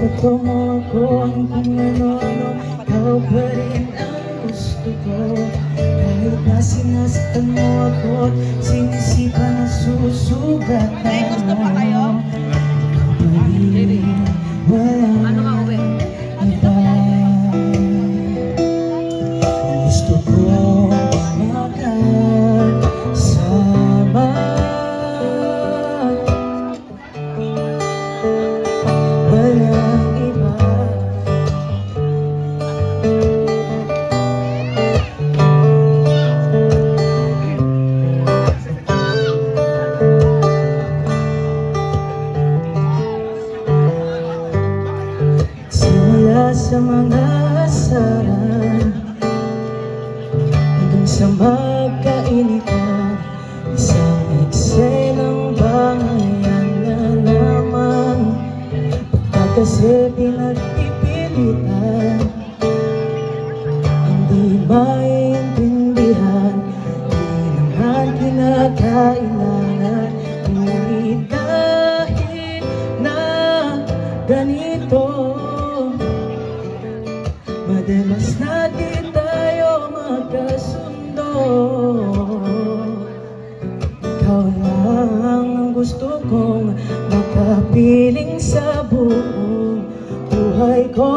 binabato mo ako ng kung ano-ano. Ikaw pa rin ang gusto ko. Kahit na sinasaktan mo ako, sinisipan na susugatan mo. Walang iba. Gusto ko makasama. Walang iba. Simula sa mga asaran hanggang sa magkainitan, isang eksenang bangayan na naman. Pagka kasi pinagpipilitan, hindi maintindihan, di naman kinakailangan. Ngunit dahil na ganito, madalas na di tayo magkasundo. Ikaw lang ang gusto kong makapiling sa buong buhay ko.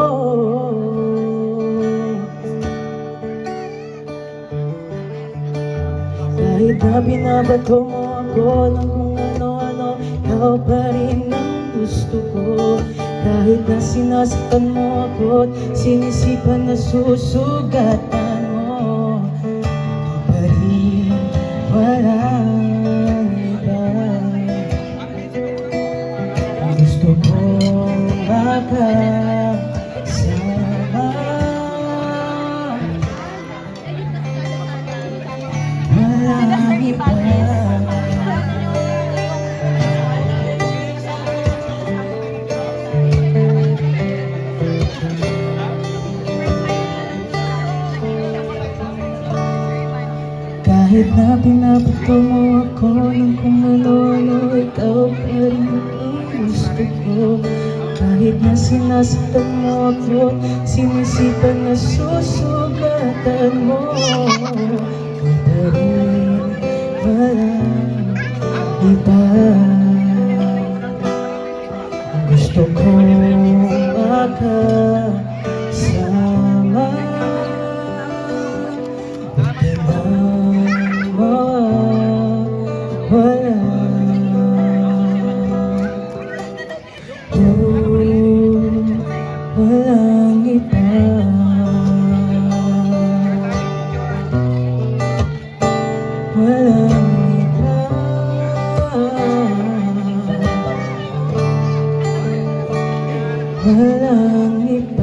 Kahit na binabato mo ako ng kung ano-ano, ikaw pa rin ang gusto ko. Kahit na sinasaktan mo ako, sinisipan na susugatan mo. Ikaw pa rin, walang iba. Gusto kong makasama. Walang iba. Kahit na binabato mo ako ng kung ano-ano, ikaw pa rin ang gusto ko. Kahit na sinasaktan mo ako, sinisipan na susugatan mo. Ikaw pa rin, walang iba. Gusto kong makasama. Walang iba. Walang iba. Walang iba.